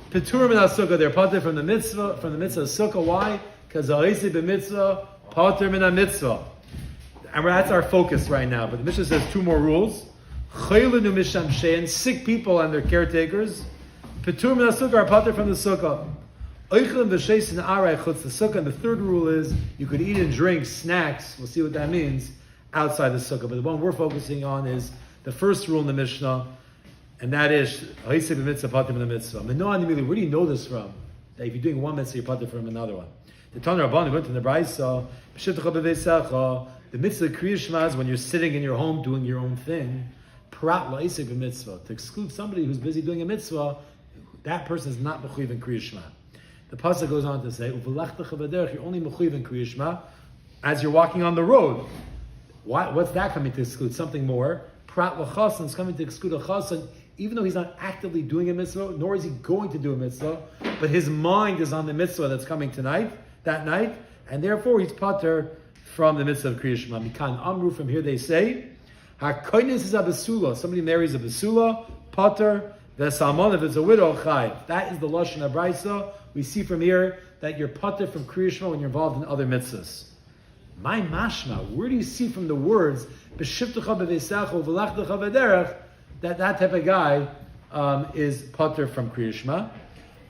Peturim and Sukkah, they're pater from the mitzvah of Sukkah. Why? Because ha'isi b'mitzvah, pater min mitzvah. And that's our focus right now. But the Mishnah says two more rules. Chaylinu mishamshein, sick people and their caretakers. Peturim and Sukkah are pater from the Sukkah. Oichlin v'sheisin aray chutz the Sukkah. And the third rule is you could eat and drink snacks. We'll see what that means outside the Sukkah. But the one we're focusing on is the first rule in the Mishnah. And that is, where do you know this from? That if you're doing one mitzvah, you're pater from another one. The Tanur Rabban went to the Brayso, the mitzvah Kriya Shema is when you're sitting in your home doing your own thing. Prat la'isek b'mitzvah. To exclude somebody who's busy doing a mitzvah, that person is not mechuyev in Kriya Shema. The pasuk goes on to say, you're only mechuyev in Kriya Shema as you're walking on the road. What's that coming to exclude? Something more. Prat l'chasan is coming to exclude a chasan, even though he's not actively doing a mitzvah, nor is he going to do a mitzvah, but his mind is on the mitzvah that's coming that night, and therefore he's pater from the mitzvah of Kriya Shema. Mikan Amru, from here they say, HaKoines is a basula. Somebody marries a basula, pater, the salmon, if it's a widow, chayv. That is the lashon of Brayso. We see from here that you're pater from Kriya Shema when you're involved in other mitzvahs. My mashma, where do you see from the words, b'shivtecha b'veisecha v'lachtecha v'derech, that type of guy is pater from Kriya Shema?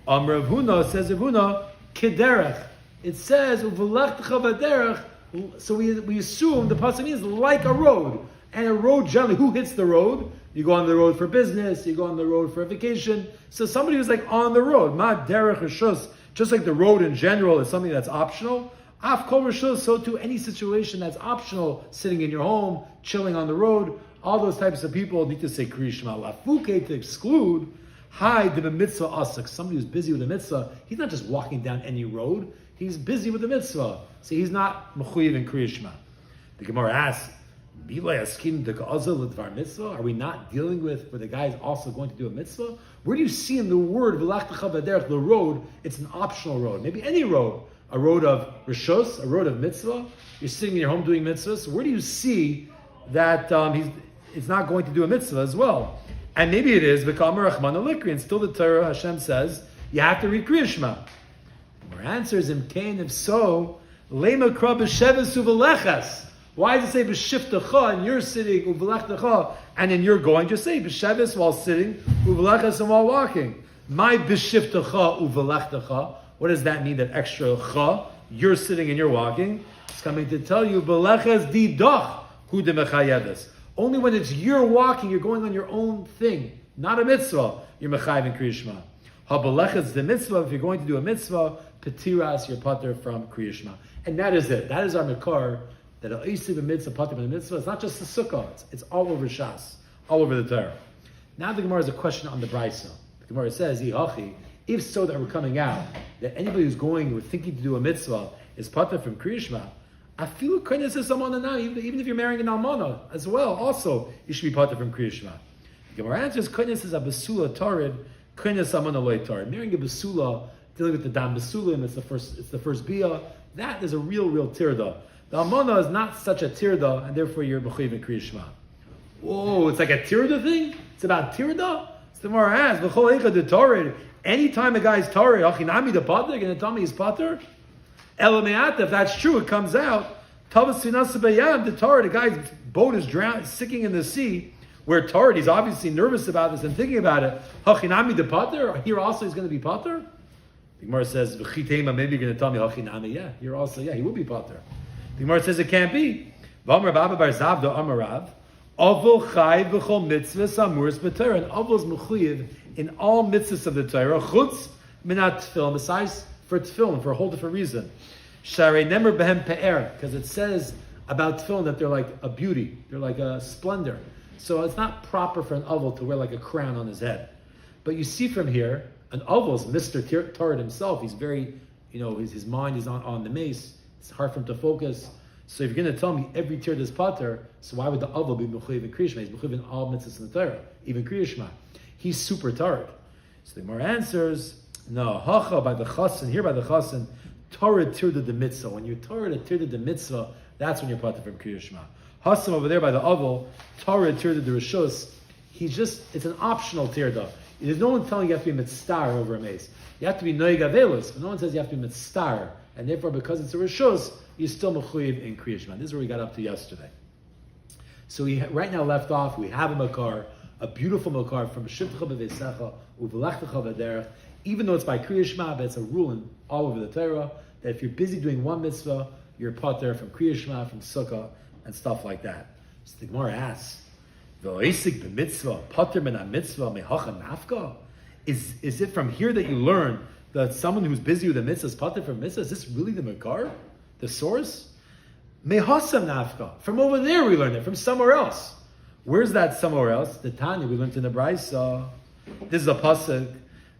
Rav Huna says, Rav Huna, kederech. It says, uv'lachtecha v'derech, so we assume the pasuk means like a road. And a road, generally, who hits the road? You go on the road for business, you go on the road for a vacation. So somebody who's like on the road, ma derech rishus, just like the road in general is something that's optional. Af kol rishus, so too any situation that's optional, sitting in your home, chilling on the road, all those types of people need to say Kriya Shema. Lafuke, to exclude, hi, the mitzvah asak. Somebody who's busy with the mitzvah, he's not just walking down any road, he's busy with the mitzvah. So he's not mechuyev in Kriya Shema. The Gemara asks, are we not dealing with where the guy is also going to do a mitzvah? Where do you see in the word, the road, it's an optional road. Maybe any road. A road of rishos, a road of mitzvah. You're sitting in your home doing mitzvahs. Where do you see that it's not going to do a mitzvah as well? And maybe it is, and still the Torah, Hashem says, you have to read Kriya Shema. Our answer is, if so, lema kra b'sheves uveleches. Why does it say b'shiftecha and you're sitting, uvelechtecha, and then you're going? Just say b'sheves while sitting, uveleches and while walking. My b'shiftecha uvelechtecha. What does that mean, that extra cha? You're sitting and you're walking. It's coming to tell you, b'leches didach hu demechayeves. Only when it's you're walking, you're going on your own thing, not a mitzvah, you're mechayev in Kriya Shema. Ha b'leches the mitzvah, if you're going to do a mitzvah, petiras, you're pater from Kriya Shema. And that is it. That is our makar. That al-isi b'mitzvah, pater from the mitzvah. It's not just the sukkah. It's all over Shas, all over the Torah. Now the Gemara has a question on the Brayso. The Gemara says, Yihachi, if so that we're coming out, that anybody who's going or thinking to do a mitzvah is pater from Kriya Shema, I feel kindness is someone now, even if you're marrying an almana as well, also you should be pater from Kriya Shema. The Gemara answers, kindness is a basula tarid, kindness amana loy tarid. Marrying a basula, dealing with the dam basulim, it's the first bia. That is a real tirda. The almana is not such a tirda, and therefore you're mechuyev in Kriya Shema. Whoa, it's like a tirda thing? It's about tirda? So the Gemara asks, v'chol eicha de tarid. Anytime a guy's tarid, achinami the pater, you're going to tell me he's pater? Elameat, if that's true, it comes out. Tavas finasa bayam, the tarid, the guy's boat is drowned, sinking in the sea. Where tarid, he's obviously nervous about this and thinking about it. Hachinami the pater, here also he's going to be pater? The Gemara says, v'chitema, maybe you're going to tell me hachinami, yeah, here also, yeah, he will be pater. The Gemara says it can't be. V'amar Baba bar Zavda Amarav, Avol chai v'chol mitzvahs amuris b'Torah. And Avol is mechuyev in all mitzvahs of the Torah. Chutz minat tefillin, besides for tefillin, for a whole different reason. Sharei nemer behem pe'er, because it says about tefillin that they're like a beauty, they're like a splendor. So it's not proper for an Avol to wear like a crown on his head. But you see from here, an Avol is Mr. Torah himself. He's very, his mind is on the mace. It's hard for him to focus. So if you're going to tell me every tir is pater, so why would the Avol be mechuyev in Kriya Shema? He's mechuyev in all mitzvahs in the Torah, even Kriya Shema. He's super tarid. So the Gemara answers, no, hacha by the chasen, here by the chasen, Torah tirda the mitzvah. When you're Torah tirda the mitzvah, that's when you're pater from Kriya Shema. Hasam over there by the Avol, Torah tirda the rishus, it's an optional tirda. There's no one telling you have to be mitzvah over a mace. You have to be noig avelus, but no one says you have to be mitzvah. And therefore, because it's a rishus, you're still mechuyev in Kriya Shema. This is where we got up to yesterday. So we right now left off, we have a makar, a beautiful makar from Shivcha b'veisecha, u'v'lechtecha v'derech, even though it's by Kriya Shema, but it's a ruling all over the Torah, that if you're busy doing one mitzvah, you're pater from Kriya Shema, from Sukkah, and stuff like that. So the Gemara asks, v'oisik b'mitzvah, pater min ha-mitzvah, mehacha nafka? Is it from here that you learn that someone who's busy with a mitzvah is pater from mitzvah? Is this really the makar, the source? Mehasam nafka. From over there we learned it, from somewhere else. Where's that somewhere else? The Tanya we learned in the Brisa. This is a pasuk.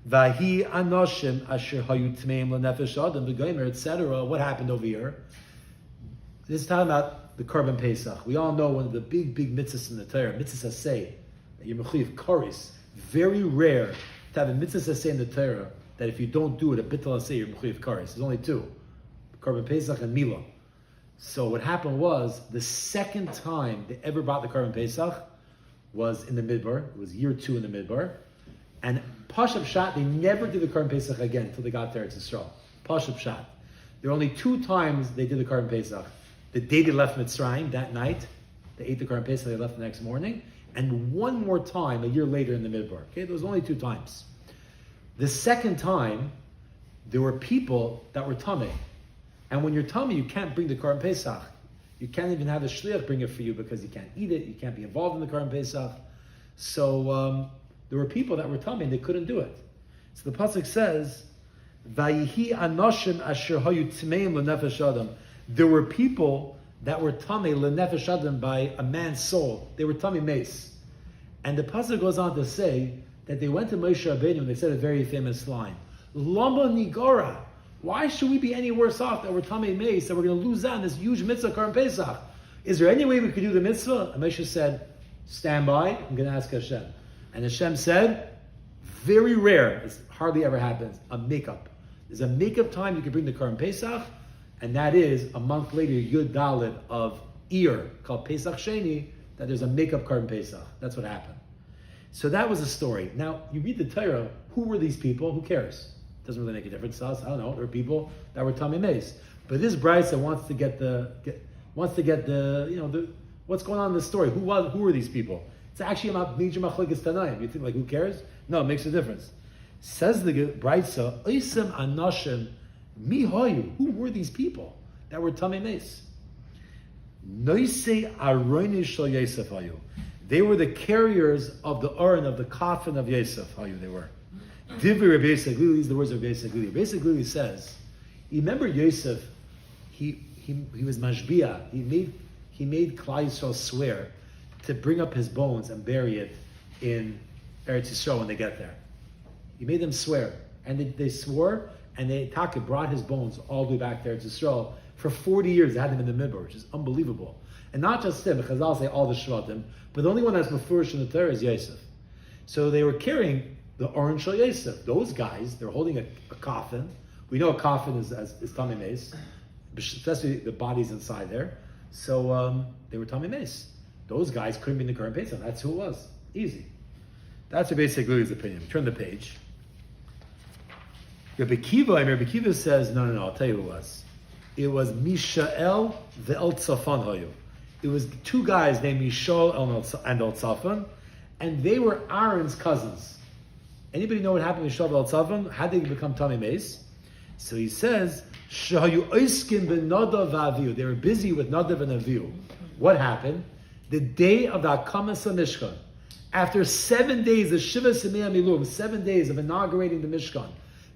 Vahi anoshim asher hayu tmeim lenefesh adam v'gomer, etc. What happened over here? This is talking about the Korban Pesach. We all know one of the big mitzvahs in the Torah, mitzvah say, that you're mechuyev karis. Very rare to have a mitzvah say in the Torah that if you don't do it, a bittul say you're mechuyev karis. There's only two: Korban Pesach and Milah. So what happened was, the second time they ever brought the Korban Pesach was in the Midbar. It was year 2 in the Midbar. And Pashup Shat, they never did the Korban Pesach again until they got there to Yisrael. Pashup Shat. There were only 2 times they did the Korban Pesach. The day they left Mitzrayim, that night, they ate the Korban Pesach, they left the next morning. And one more time, a year later in the Midbar. Okay, there was only 2 times. The second time, there were people that were tamei. And when you're tummy, you can't bring the Korban Pesach. You can't even have a shliach bring it for you because you can't eat it. You can't be involved in the Korban Pesach. So there were people that were tummy and they couldn't do it. So the pasuk says, "Vayihi anoshim asher hayu tmeim lenefesh adam." There were people that were tummy lenefesh adam by a man's soul. They were tummy mace. And the pasuk goes on to say that they went to Moshe Rabbeinu and they said a very famous line: "Lama nigara." Why should we be any worse off that we're Tamei Meis, that we're going to lose out on this huge mitzvah, Korban Pesach? Is there any way we could do the mitzvah? And Moshe said, stand by, I'm going to ask Hashem. And Hashem said, very rare, it hardly ever happens, a makeup. There's a makeup time you can bring the Korban Pesach, and that is a month later, Yud Dalet of Iyar, called Pesach Sheni, that there's a makeup Korban Pesach. That's what happened. So that was the story. Now, you read the Torah, who were these people? Who cares? Doesn't really make a difference to us. I don't know. There are people that were Tamei Meis, but this Brisa wants to get the what's going on in the story. Who were these people? It's actually about major machlokes tanaim. You think like who cares? No, it makes a difference. Says the Brisa, Oisem Anoshim Mihoyu. Who were these people that were Tamei Meis? Noisei Aroni Shel Yosef Hayu. They were the carriers of the urn of the coffin of Yosef. Hayu they were. Divri Rabbi Yosef Glili, these are the words of Rabbi Yosef Glili. Rabbi Yosef Glili says, you remember Yosef, he was mashbia, he made Klal Yisrael swear to bring up his bones and bury it in Eretz Yisrael when they get there. He made them swear, and they swore, and Taka brought his bones all the way back to Eretz Yisrael. For 40 years, they had them in the Midbar, which is unbelievable. And not just him, because I'll say all the Shvatim, but the only one that's mefurish in the Torah is Yosef. So they were carrying the Oren Shel Yosef. Those guys, they're holding a coffin. We know a coffin is Tamei Meis, especially the bodies inside there. So they were Tamei Meis. Those guys couldn't be in the Korban Pesach. That's who it was. Easy. That's Rabbi Yosef opinion. Turn the page. Rabbi Kiva says, no, I'll tell you who it was. It was Mishael ve'el Tzafan Hayu. It was 2 guys named Mishael and El Tzafan, and they were Aaron's cousins. Anybody know what happened to Mishael ve'el Tzafan? How did they become Tamei Meis? So he says, Shahayu oiskin b'nadav v'avihu. They were busy with Nadav and Avihu. What happened? The day of the Akamas HaMishkan, after 7 days of Shiva Semei Milum, 7 days of inaugurating the Mishkan,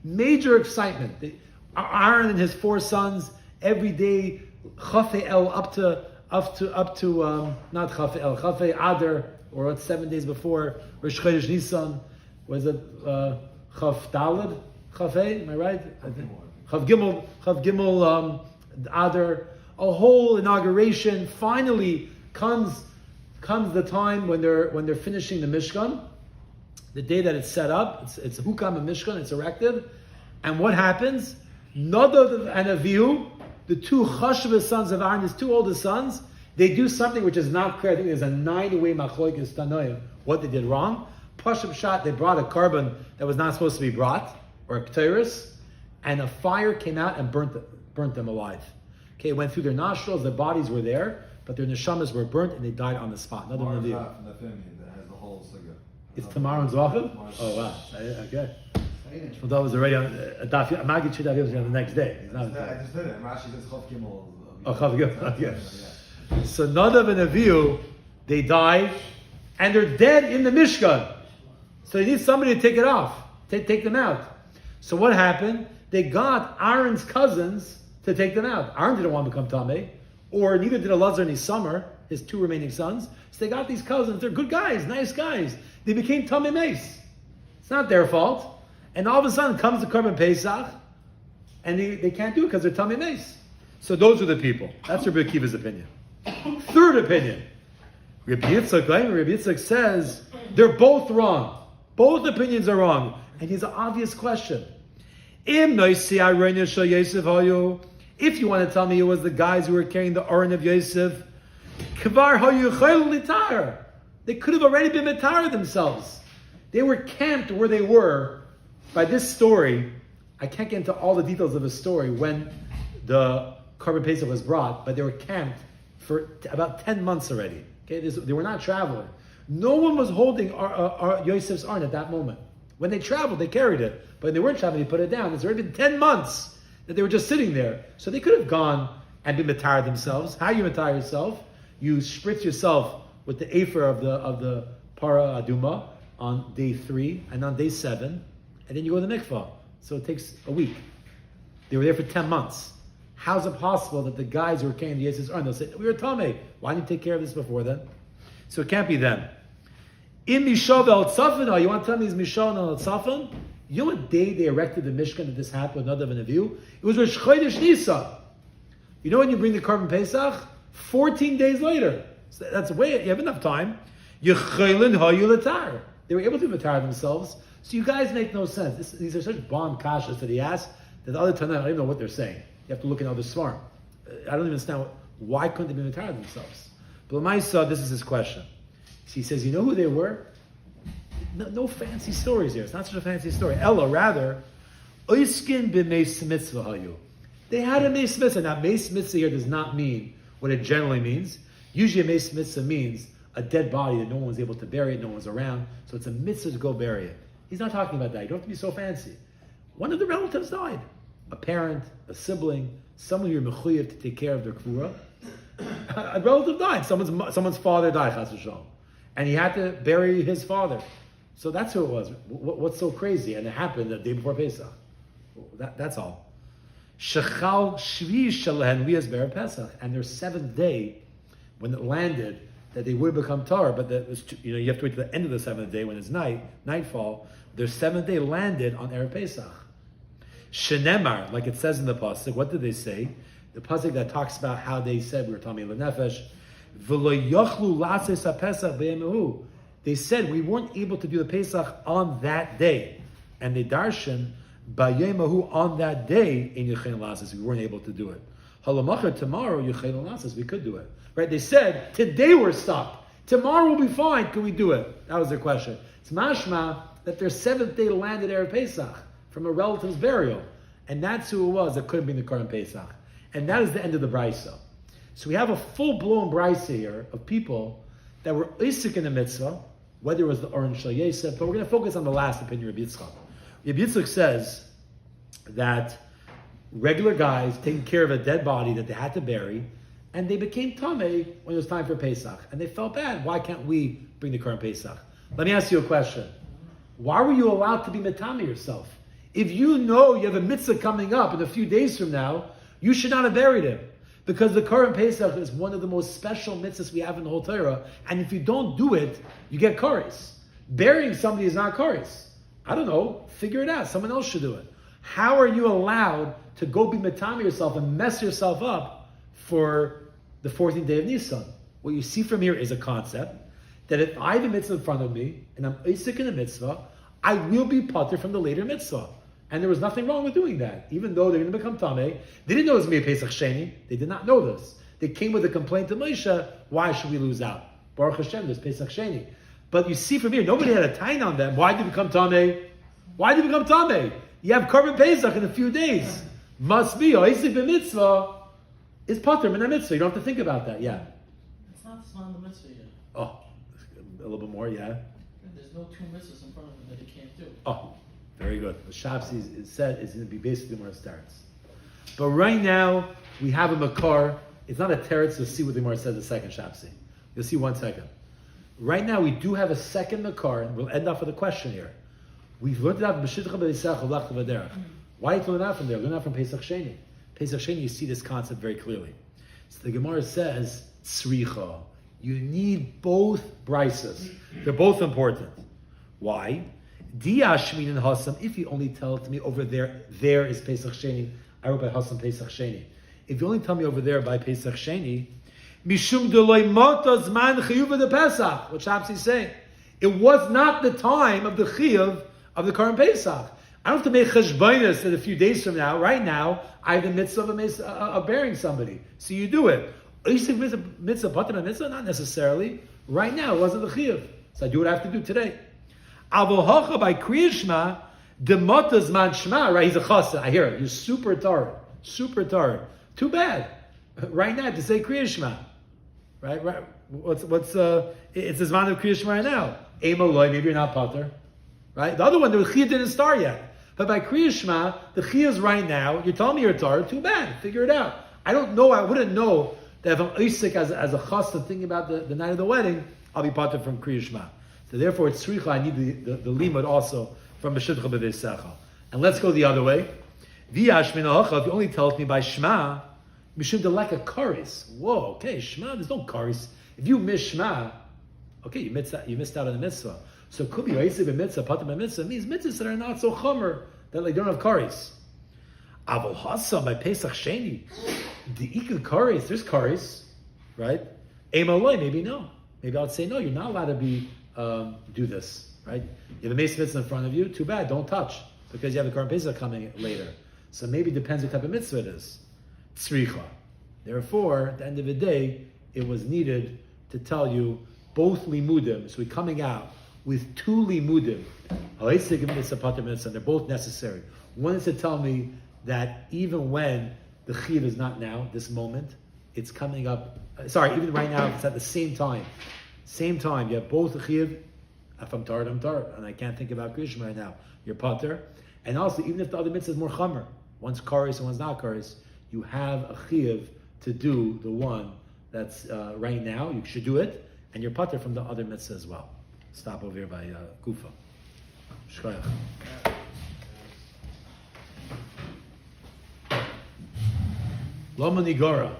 major excitement. Aaron and his 4 sons, every day, Chafei El up to not Chafei El, Chafei Adar, or 7 days before Rosh Chodesh Nisan. Was it Chaf Daled? Chafei, am I right? Chav Gimel Adar. A whole inauguration. Finally comes the time when they're finishing the Mishkan. The day that it's set up, it's Hukam and Mishkan, it's erected. And what happens? Nadav and Avihu, the 2 Chashva sons of Aaron, his 2 oldest sons, they do something which is not clear. I think there's a 9-way machlokes tanoim what they did wrong. Pashup shot, they brought a carbon that was not supposed to be brought, or a k'teris, and a fire came out and burnt them alive. Okay, it went through their nostrils, their bodies were there, but their neshamas were burnt and they died on the spot. Another one of you. From the family that has the whole sugar. It's tomorrow in Zvachim? Oh wow, okay. Well, that was already on Daf. Magid should have it on the next day. I just did it. Rashi says Chav Gimel. Oh, Chav Gimel. Okay. So Nadav and Avihu, they died, and they're dead in the Mishkan. So they need somebody to take it off, take them out. So what happened? They got Aaron's cousins to take them out. Aaron didn't want to become Tameh, or neither did Elazar and Isamar, his two remaining sons. So they got these cousins. They're good guys, nice guys. They became Tameh Meis. It's not their fault. And all of a sudden comes the Korban Pesach, and they can't do it because they're Tameh Meis. So those are the people. That's Rabbi Akiva's opinion. Third opinion. Rabbi Yitzchak says they're both wrong. Both opinions are wrong. And here's an obvious question. If you want to tell me it was the guys who were carrying the Aron of Yosef, they could have already been Matar themselves. They were camped where they were. By this story, I can't get into all the details of the story when the Korban Pesach was brought, but they were camped for about 10 months already. Okay, they were not traveling. No one was holding Yosef's Aron at that moment. When they traveled, they carried it. But when they weren't traveling, they put it down. It's already been 10 months that they were just sitting there. So they could have gone and been matar themselves. How you matar yourself? You spritz yourself with the afer of the para aduma on day 3 and on day 7, and then you go to the mikvah. So it takes a week. They were there for 10 months. How's it possible that the guys who were carrying the Yosef's Aron, they'll say, we were Tameh. Why didn't you take care of this before then? So it can't be them. In Mishav El Tzafan, you want to tell me it's Mishav El Tzafan? You know what day they erected the Mishkan that this happened with Nadav and Avihu? It was Rosh Chodesh Nisan. You know when you bring the Korban Pesach? 14 days later. So that's way, you have enough time. Yechelin Hayu Latar. They were able to matar themselves. So you guys make no sense. These are such bomb kashas that he asked that the other Tanakh, I don't even know what they're saying. You have to look in other Svarim. I don't even understand why couldn't they be matar themselves. But Lamaisa, this is his question. He says, you know who they were? No fancy stories here. It's not such a fancy story. Ella, rather, oiskin b'meis mitzvah hayu. They had a meis mitzvah. Now, meis mitzvah here does not mean what it generally means. Usually a meis mitzvah means a dead body that no one was able to bury it, no one's around. So it's a mitzvah to go bury it. He's not talking about that. You don't have to be so fancy. One of the relatives died. A parent, a sibling, someone you're mechuyev to take care of their kvura. A relative died. Someone's father died, chas v'shalom. And he had to bury his father. So that's who it was. What's so crazy? And it happened the day before Pesach. That's all. Shechal shvi shalahen liyas ber Pesach. And their 7th day, when it landed, that they would become tar, but that was, you have to wait to the end of the 7th day when it's nightfall. Their 7th day landed on Erev Pesach. Shenemar, like it says in the pasuk. What did they say? The pasuk that talks about how they said we were talking about Lenefesh. They said we weren't able to do the Pesach on that day, and they darshan bayemahu on that day in Yechein Lasses. We weren't able to do it. Halamachar tomorrow Yechein Lasses we could do it. Right? They said today we're stuck. Tomorrow will be fine. Can we do it? That was their question. It's mashma that their 7th day landed Erev Pesach from a relative's burial, and that's who it was that couldn't be in the Korban Pesach, and that is the end of the brisa. So we have a full-blown brisa here of people that were isik in the mitzvah, whether it was the Aron Shel Yosef, but we're going to focus on the last opinion of Rabbi Yitzchak. Rabbi Yitzchak says that regular guys taking care of a dead body that they had to bury, and they became tamei when it was time for Pesach, and they felt bad. Why can't we bring the Korban Pesach? Let me ask you a question. Why were you allowed to be metame yourself? If you know you have a mitzvah coming up in a few days from now, you should not have buried him. Because the Korban Pesach is one of the most special mitzvahs we have in the whole Torah, and if you don't do it, you get kares. Burying somebody is not kares. I don't know, figure it out. Someone else should do it. How are you allowed to go be metame yourself and mess yourself up for the 14th day of Nisan? What you see from here is a concept that if I have a mitzvah in front of me, and I'm isik in a mitzvah, I will be pater from the later mitzvah. And there was nothing wrong with doing that. Even though they're going to become Tameh, they didn't know it was going to be a Pesach Sheni. They did not know this. They came with a complaint to Moshe, why should we lose out? Baruch Hashem, there's Pesach Sheni. But you see from here, nobody had a time on them. Why did it become Tameh? Why did it become Tameh? You have Korban Pesach in a few days. Must be, Oisik b'mitzvah is Pater min mitzvah. You don't have to think about that, yeah. It's not Zman the mitzvah yet. Oh, a little bit more, yeah. There's no two mitzvahs in front of him that he can't do. Oh, very good. The Shapsi is said is going to be basically where it starts. But right now, we have a Makar. It's not a teretz to see what the Gemara says the second Shapsi. You'll see 1 second. Right now, we do have a second Makar, and we'll end off with a question here. We've learned it out from B'shidcha b'Yisach Avlach V'derech. Why did you learn out from there? Learn out from Pesach Sheni. Pesach Sheni, you see this concept very clearly. So the Gemara says, Tzricha. You need both brises. They're both important. Why? Diashmin and Hasam, if you only tell it to me over there is Pesach Sheni, I wrote by Hasam Pesach Sheni. If you only tell me over there by Pesach Sheni, Mishum Deloy Mota Zman Chiyuv de Pesach, what Shapsi is saying. It was not the time of the Chiyuv of the current Pesach. I don't have to make cheshbonos that a few days from now, right now, I have the mitzvah of burying somebody. So you do it. Mitzvah, pater mitzvah, not necessarily. Right now, it wasn't the chiyuv. So I do what I have to do today. Avohocha by Kriya Shema, demotaz man shema, right? He's a chassid. I hear it. You're super tired. Super tired. Too bad. Right now, to say Kriya Shema. Right? It's the zman of Kriya Shema right now. Emaloi, maybe you're not pater. Right? The other one, the chiyuv didn't start yet. But by Kriya Shema, the chiyuv is right now. You're telling me you're tired. Too bad. Figure it out. I don't know. I wouldn't know that if I'm Isaac as a chassid thinking about the night of the wedding, I'll be pater from Kriya Shema. So therefore, it's tzricha. I need the limud also from B'shidcha b'Veisecha. And let's go the other way. V'yash min ha'acha. If you only tell it me by Shema, mishum delek a karis. Whoa. Okay, Shema. There's no karis. If you miss Shema, okay, you missed out on the mitzvah. So it could be Yosef b'mitzvah, pater b'mitzvah means mitzvahs that are not so chomer that they don't have karis. Avol hasa by Pesach Sheni, the ikul karis. There's karis, right? Emaloi, maybe no. Maybe I'd say no. You're not allowed to be do this, right? You have a mace mitzvah in front of you. Too bad. Don't touch because you have the Korban Pesach coming later. So maybe it depends what type of mitzvah it is. Tzricha. Therefore, at the end of the day, it was needed to tell you both limudim. So we're coming out with two limudim. They're both necessary. One is to tell me that even when the chiyuv is not now, this moment, it's coming up. Even right now, it's at the same time. Same time, you have both the chiyuv. If I'm tired, and I can't think about Krishna right now. You're pater, and also even if the other mitzvah is more chamer, one's karis and one's not karis, you have a chiyuv to do the one that's right now. You should do it, and you're pater from the other mitzvah as well. Stop over here by Kufa. Shkoyach. Loma Nigora.